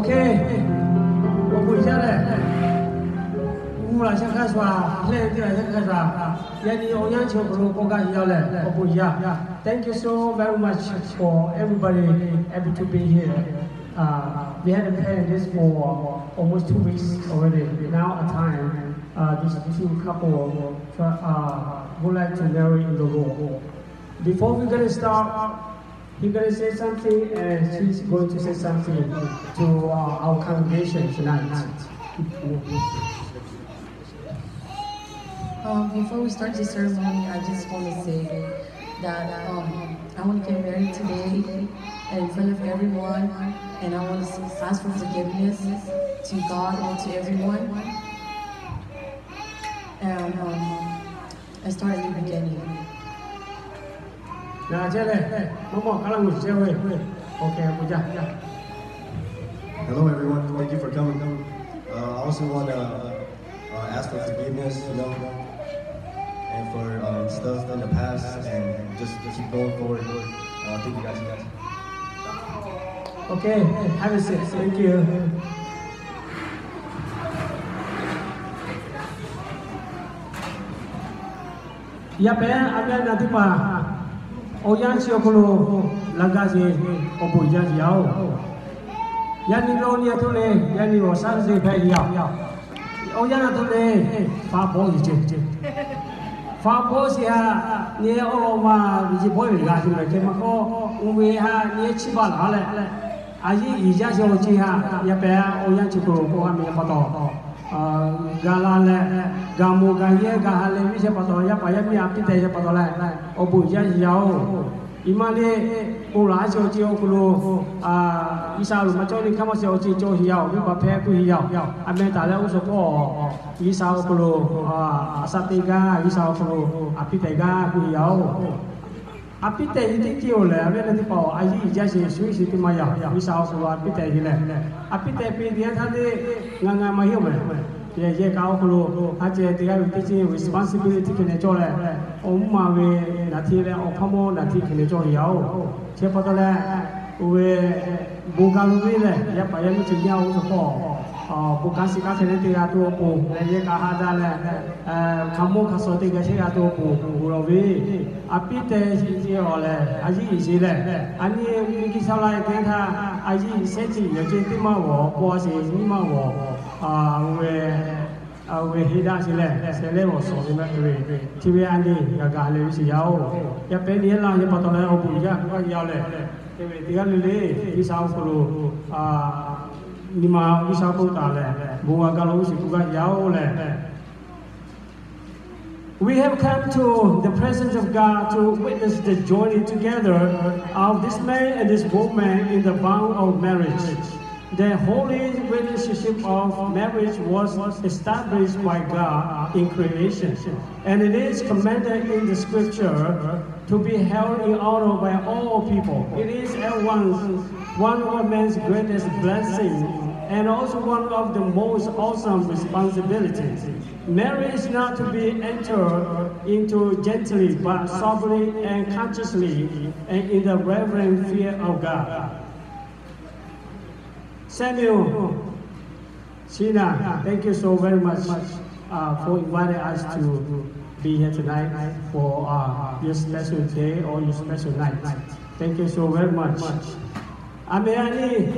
OK， 我不一下嘞。我们先开始吧，来，先开始吧。你欧阳球不如国家一样嘞，我不一样。Thank you so very much for everybody able to be here. We had planned this for almost 2 weeks already. Now a time, these two couple would like to marry in the Lord. Before we're gonna start, he's gonna say something, and she's going to say something to our congregation tonight. Before we start this ceremony, I just want to say that I want to get married today in front of everyone, and I want to ask for forgiveness to God and to everyone. And I start at the beginning. Hello everyone, thank you for coming. I also want to ask for forgiveness, and for stuff in the past, and just keep going forward. Thank you guys. Okay, have a seat. Thank you. Yape, abe nanti pa. Oyan siokolo lagasi obo yao. Yani lo ni atule, yani lo sanse pe yao. Oyan atule fa bo yje. Fa bo sia ni oroma biji bo ga ju le ke ma ko uwe ha ni chiba la le. Aji ija jo ji ha yape oyan chikolo ko ha me pa to. Galale, gamu gaye gahale bisa patol ya payah mi api teh patol lah. Obu ya jauh. Imale ulah joji okulu isa lu macam ni kamu joji joji jauh. Ni bapa aku jauh. Ame tala usopo isa okulu asatiga isa okulu api tega aku jauh. Api teh ini kio le, ame nanti pau aji ijazah suwi tu maya. Isa okulu api teh le. Api teh pi dia tadi nganga mahiu me. Ye kau kalau aje dia itu responsibility kena jual le, umma we nanti le, opamo nanti kena jual yau. Siapa tu le, we bukan we le, ya payah ni cuma usaha. Bukan sih kah kena tiga tu opo, ye kah ada le, kamu kasut tiga tiga tu opo, urawi. Api teh sih oleh, aji isi le. Ani mungkin salah yang kena aji sesi, ya jadi mau, puas ini mau. We hida sile mo so ni ma we tiwe andi ga ga le si yao ya pe ni la ya patole obu ya ko yao le tiwe tiga le isa ko lo ni ma isa ko ta le bo ga lo si ko ga yao le. We have come to the presence of God to witness the journey together of this man and this woman in the bond of marriage. The holy relationship of marriage was established by God in creation, and it is commanded in the scripture to be held in honor by all people. It is at once one of man's greatest blessings and also one of the most awesome responsibilities. Marriage is not to be entered into gently but soberly and consciously and in the reverent fear of God. Samuel, Sheena, thank you so very much for inviting us to be here tonight for your special day or your special night. Thank you so very much. Ame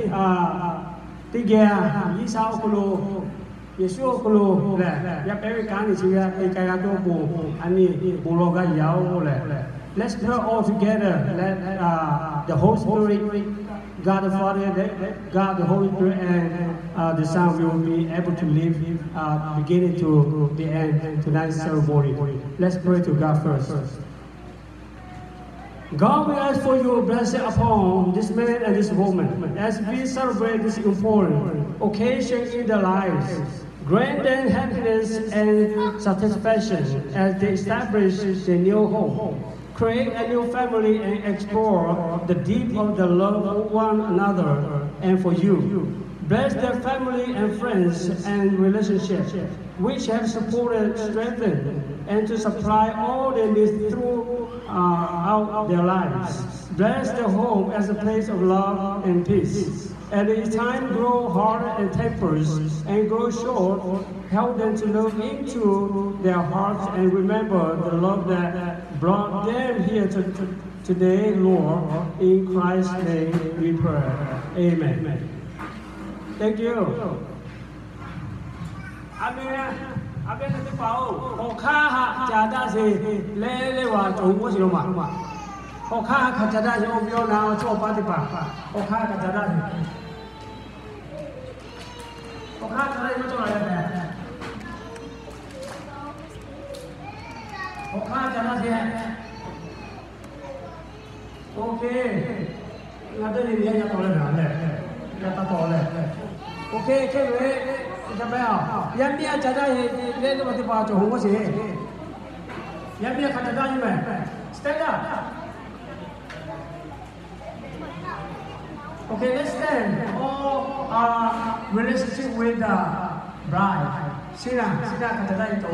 tiga Isa okolo Yesu okolo le ya peri kani siya kaya to bu ani buloga yao le. Let's pray all together. Let the Holy Spirit, God the Father, God the Holy Spirit, and the Son will be able to live beginning to the end tonight's ceremony. Let's pray to God first. God, we ask for your blessing upon this man and this woman as we celebrate this important occasion in their lives. Grant them happiness and satisfaction as they establish their new home. Create a new family and explore the deep of the love of one another and for you. Bless their family and friends and relationships, which have supported, strengthened, and to supply all their needs through out their lives. Bless their home as a place of love and peace. And in time grow hard and tempers and grow short, help them to look into their hearts and remember the love that brought them here today, Lord. In Christ's name we pray. Amen. Thank you. Amen. Amen. Nanti pau. Okha jada se le wa chong ko si lo ma. Okha ka jada se o bio na o cho pa ti pa. Okha ka jada se. Okha jada se cho la le. Okha jada se. Okay. Ngada ni dia ya to le na le. Ya ta to le. Okay, ke le.ចាំបែយ៉ាំបៀចាដាលេលមកទីប៉ាចុងមកសិយ៉ាំបៀខាត់ដាយមែ Stand up. Okay, let's stand. All relationship with the bride. Sinaខាត់ដាយទៅ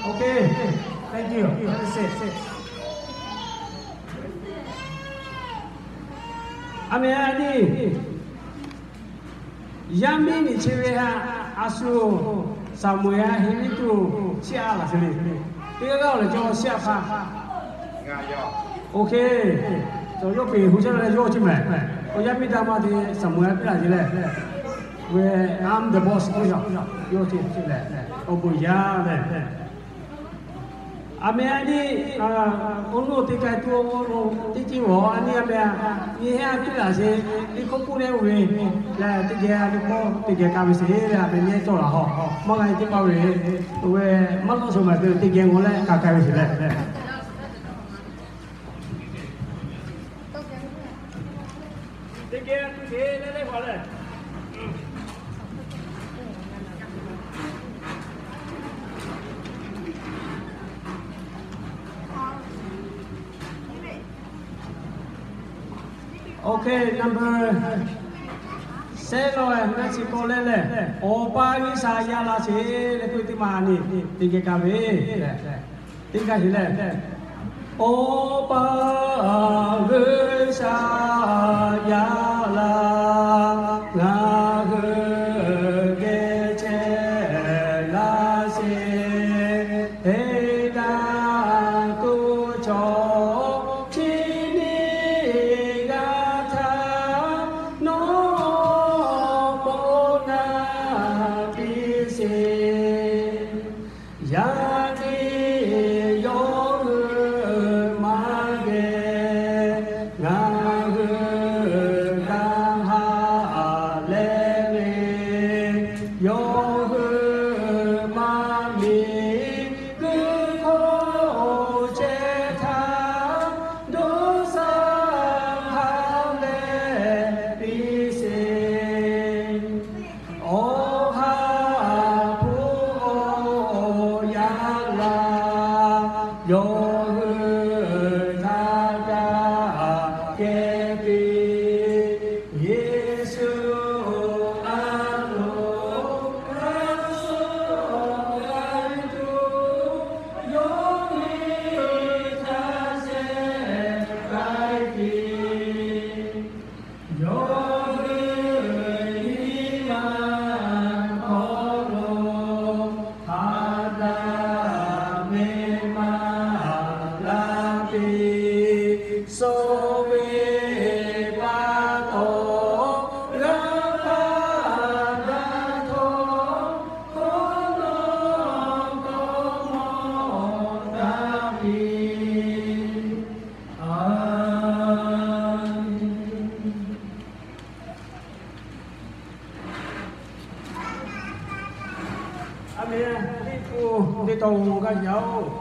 Okay, thank you. Let's sit. Ami Yami ni cewek asu Samuel ini tu siapa sini? Dia kau le jawab siapa? Okay, so yo pergi hujan le yo cuma. Oh Yami dah mati Samuel bila je le. Where I'm the boss tu yo cuma le. Oh buaya le. Ame ani unu tiga tu unu tiki wo ani ame ni hea kila se ni kopune we la tiga ni ko tiga kami se la ame ni to la ho magai ti pau we we malo so ma tiga ngole ka ka we se le tiga le ho le Okay, number 7 Mexico le. Opa ni saya la se le tu ti mani. Tiga kami. Tiga hile. Opa ni saya la na ge che la se da tu cho Đi tù cái dấu